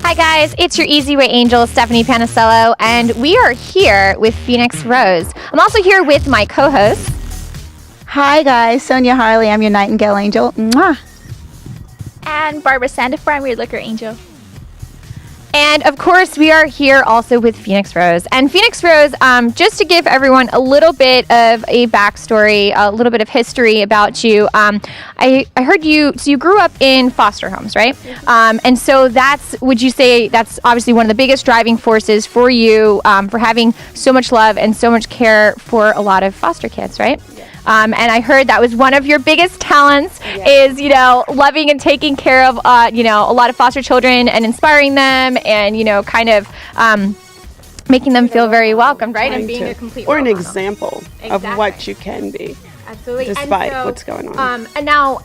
Hi guys, it's your Easy Way Angel, Stephanie Panicello, and we are here with Sphynix Roze. I'm also here with my co-host. Hi guys, Sonia Harley, I'm your Nightingale Angel. Mwah. And Barbara Sandifer, I'm your Liquor Angel. And of course, we are here also with Sphynix Roze. And Sphynix Roze, just to give everyone a little bit of a backstory, a little bit of history about you. I heard you grew up in foster homes, right? And so would you say that's obviously one of the biggest driving forces for you, for having so much love and so much care for a lot of foster kids, right? And I heard that was one of your biggest talents is, loving and taking care of, a lot of foster children and inspiring them and, kind of making them feel very welcomed, right? And being a complete or an role model. example of what you can be. Absolutely. Despite what's going on. And now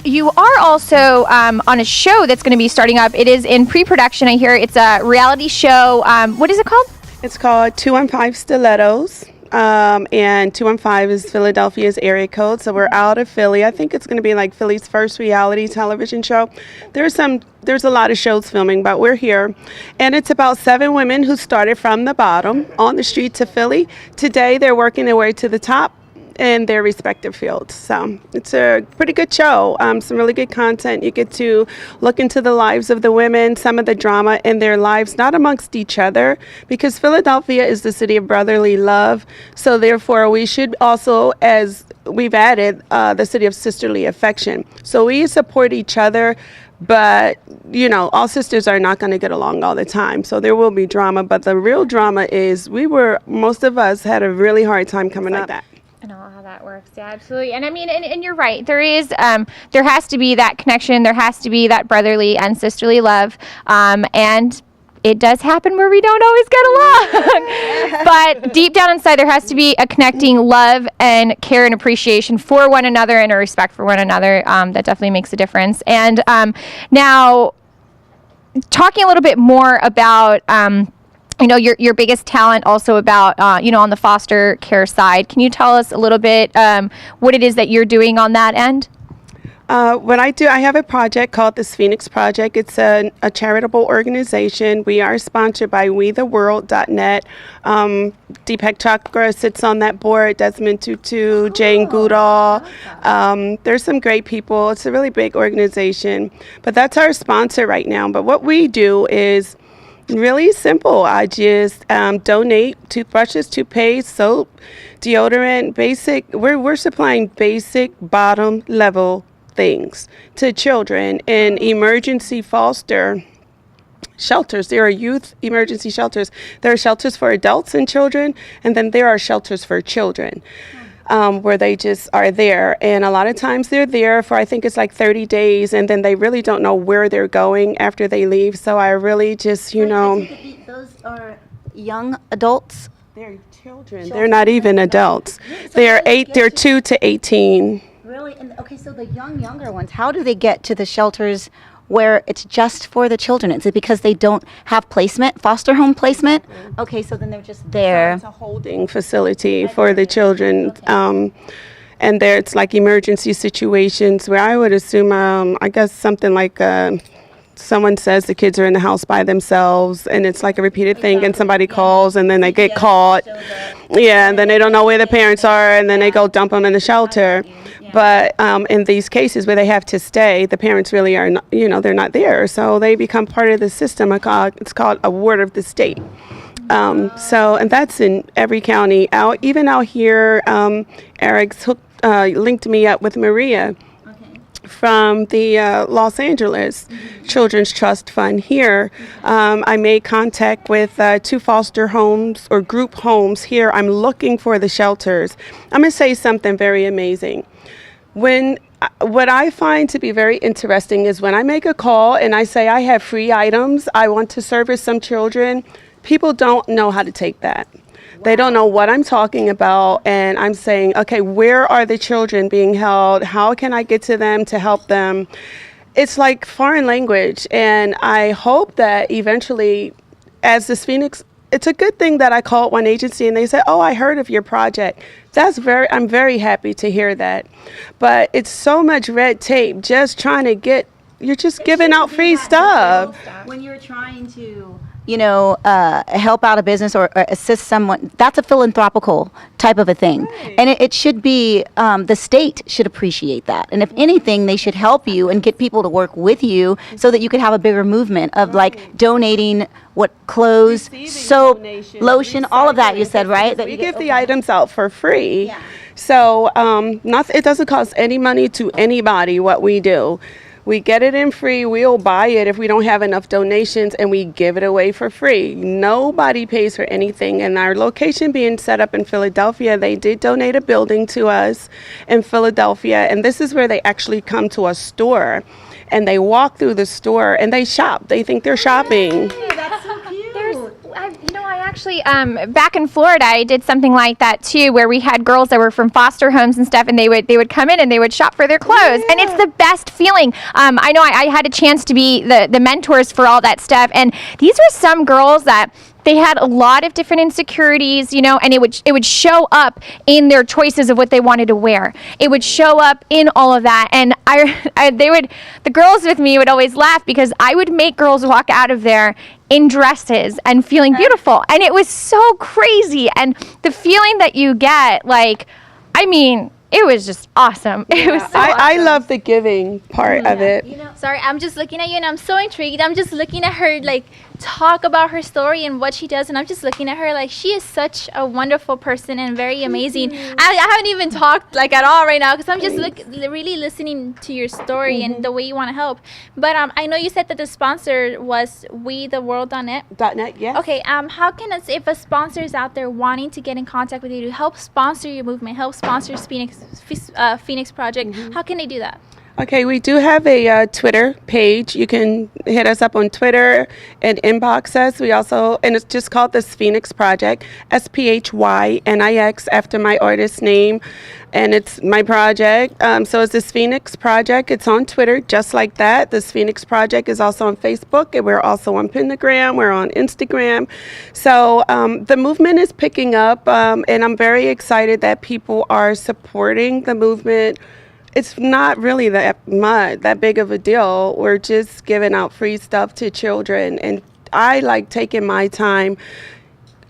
you are also on a show that's going to be starting up. It is in pre-production, I hear. It's a reality show. What is it called? It's called 215 Stilettos. And 215 is Philadelphia's area code, so we're out of Philly. I think it's going to be like Philly's first reality television show. There's a lot of shows filming, but we're here, and it's about 7 women who started from the bottom on the streets of Philly. Today, they're working their way to the top in their respective fields. So it's a pretty good show. Some really good content. You get to look into the lives of the women, some of the drama in their lives, not amongst each other, because Philadelphia is the city of brotherly love. So therefore, we should also, as we've added, the city of sisterly affection. So we support each other. But, all sisters are not going to get along all the time. So there will be drama. But the real drama is most of us had a really hard time coming up. That. I know how that works. Yeah, absolutely. And I mean, and you're right. There has to be that connection. There has to be that brotherly and sisterly love. And it does happen where we don't always get along. But deep down inside, there has to be a connecting love and care and appreciation for one another and a respect for one another. That definitely makes a difference. And now, talking a little bit more about your biggest talent also about, on the foster care side. Can you tell us a little bit what it is that you're doing on that end? I have a project called the Sphynix Project. It's a charitable organization. We are sponsored by WeTheWorld.net. Deepak Chakra sits on that board, Desmond Tutu, Jane Goodall. There's some great people. It's a really big organization. But that's our sponsor right now. But what we do is really simple. I just donate toothbrushes, toothpaste, soap, deodorant, basic. We're supplying basic bottom level things to children in emergency foster shelters. There are youth emergency shelters. There are shelters for adults and children, and then there are shelters for children. Where they just are there. And a lot of times they're there for, I think it's like 30 days, and then they really don't know where they're going after they leave. So I really just, Those are young adults? They're children. They're not even adults. They're 2 to 18. Really? And okay, so the younger ones, how do they get to the shelters where it's just for the children? Is it because they don't have placement, foster home placement? Okay, so then they're just there. So it's a holding facility for the children. Okay. And there it's like emergency situations where I would assume, I guess something like someone says the kids are in the house by themselves, and it's like a repeated thing, and somebody calls, and then they get caught. And then they don't know where the parents are, and then they go dump them in the shelter. But in these cases where they have to stay, the parents really are not, they're not there. So they become part of the system. It's called a ward of the state. And that's in every county. Even out here, Eric's linked me up with Maria from the Los Angeles Children's Trust Fund here. I made contact with 2 foster homes or group homes here. I'm looking for the shelters. I'm going to say something very amazing. What I find to be very interesting is when I make a call and I say I have free items, I want to service some children, people don't know how to take that. They don't know what I'm talking about, and I'm saying, okay, where are the children being held? How can I get to them to help them? It's like foreign language, and I hope that eventually, as the Sphynix, it's a good thing that I called one agency and they said, oh, I heard of your project. I'm very happy to hear that. But it's so much red tape just trying to get you're just giving out free stuff. When you're trying to, help out a business or assist someone, that's a philanthropical type of a thing. Right. And it should be, the state should appreciate that. And if anything, they should help you and get people to work with you so that you could have a bigger movement of like donating clothes, Receiving soap, donations, lotion, all of that you said, right? That We you give get- the items out for free. Yeah. So it doesn't cost any money to anybody what we do. We get it in free. We'll buy it if we don't have enough donations, and we give it away for free. Nobody pays for anything. And our location being set up in Philadelphia, they did donate a building to us in Philadelphia. And this is where they actually come to a store, and they walk through the store, and they shop. They think they're shopping. That's so cute. I actually, back in Florida, I did something like that too, where we had girls that were from foster homes and stuff, and they would come in and they would shop for their clothes, and it's the best feeling. I know I had a chance to be the mentors for all that stuff, and these were some girls that they had a lot of different insecurities, and it would show up in their choices of what they wanted to wear. It would show up in all of that, and the girls with me would always laugh because I would make girls walk out of there in dresses and feeling beautiful, and it was so crazy. And the feeling that you get, it was just awesome. It was so I love the giving part of it. Sorry, I'm just looking at you and I'm so intrigued. I'm just looking at her talk about her story and what she does, and I'm just looking at her she is such a wonderful person and very amazing. I haven't even talked at all right now because I'm just really listening to your story and the way you want to help. But I know you said that the sponsor was WeTheWorld.net. .net, yes. Okay, how can if a sponsor is out there wanting to get in contact with you to help sponsor your movement, help sponsor Sphynix Project, how can they do that? Okay, we do have a Twitter page. You can hit us up on Twitter and inbox us. And it's just called the Sphynix Project, SPHYNIX, after my artist name, and it's my project. So it's the Sphynix Project. It's on Twitter, just like that. The Sphynix Project is also on Facebook, and we're also on Pentagram. We're on Instagram. So the movement is picking up, and I'm very excited that people are supporting the movement. It's not really that big of a deal. We're just giving out free stuff to children, and I like taking my time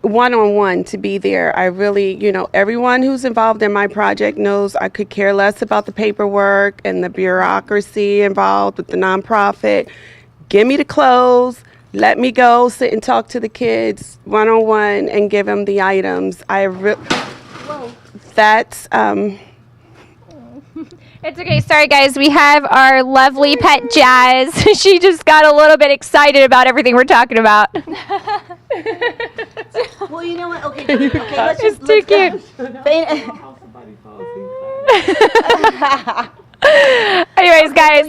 one-on-one to be there. I really, everyone who's involved in my project knows I could care less about the paperwork and the bureaucracy involved with the nonprofit. Give me the clothes. Let me go sit and talk to the kids one-on-one and give them the items. It's okay. Sorry, guys. We have our lovely pet Jazz. She just got a little bit excited about everything we're talking about. Well, you know what? Okay, let's It's too cute. Anyways, guys,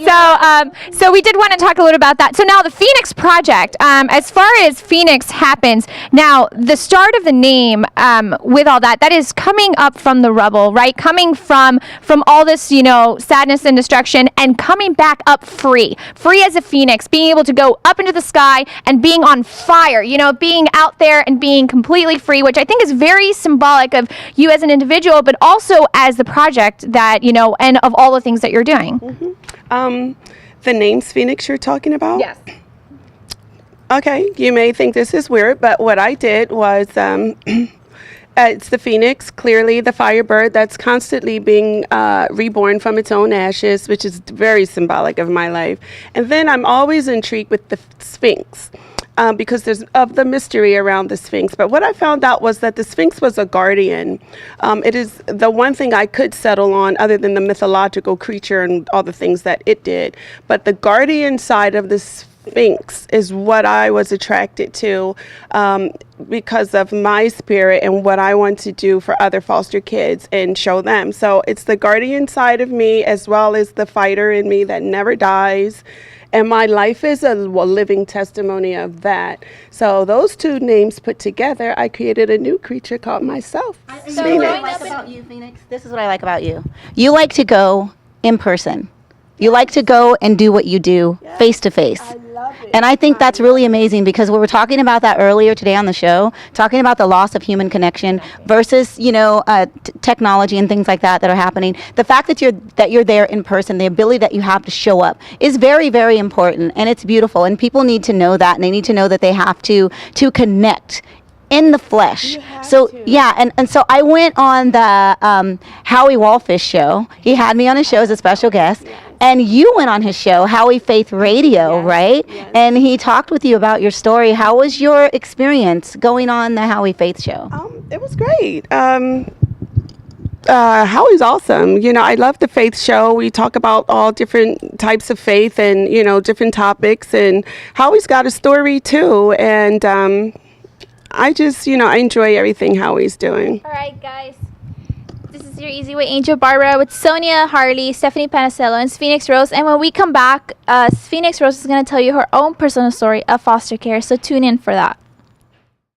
so we did want to talk a little about that. So now the Sphynix Project, as far as Phoenix happens, now the start of the name with all that is coming up from the rubble, right? Coming from all this, sadness and destruction, and coming back up free as a phoenix, being able to go up into the sky and being on fire, being out there and being completely free, which I think is very symbolic of you as an individual, but also as the project that, and of all the things that you're doing. The name Sphynix you're talking about? Yes. Okay, you may think this is weird, but what I did was it's the phoenix, clearly the firebird that's constantly being reborn from its own ashes, which is very symbolic of my life. And then I'm always intrigued with the Sphinx. Because there's of the mystery around the Sphinx. But what I found out was that the Sphinx was a guardian. It is the one thing I could settle on other than the mythological creature and all the things that it did. But the guardian side of the Sphinx is what I was attracted to because of my spirit and what I want to do for other foster kids and show them. So it's the guardian side of me as well as the fighter in me that never dies. And my life is a living testimony of that. So those two names put together, I created a new creature called myself. So what I like about you, Phoenix, this is what I like about you. You like to go in person. You like to go and do what you do face to face. love it. And I think that's really amazing because we were talking about that earlier today on the show, talking about the loss of human connection versus, technology and things like that are happening. The fact that you're there in person, the ability that you have to show up is very, very important, and it's beautiful. And people need to know that, and they need to know that they have to connect in the flesh. So yeah, and so I went on the Howie Wallfish show. He had me on his show as a special guest. And you went on his show, Howie Faith Radio, right? Yes. And he talked with you about your story. How was your experience going on the Howie Faith show? It was great. Howie's awesome. I love the faith show. We talk about all different types of faith and, different topics. And Howie's got a story too. And I just, I enjoy everything Howie's doing. All right, guys. This is your Easy Way Angel Barbara with Sonia Harley, Stephanie Panicello, and Sphynix Roze. And when we come back, Sphynix Roze is going to tell you her own personal story of foster care. So tune in for that.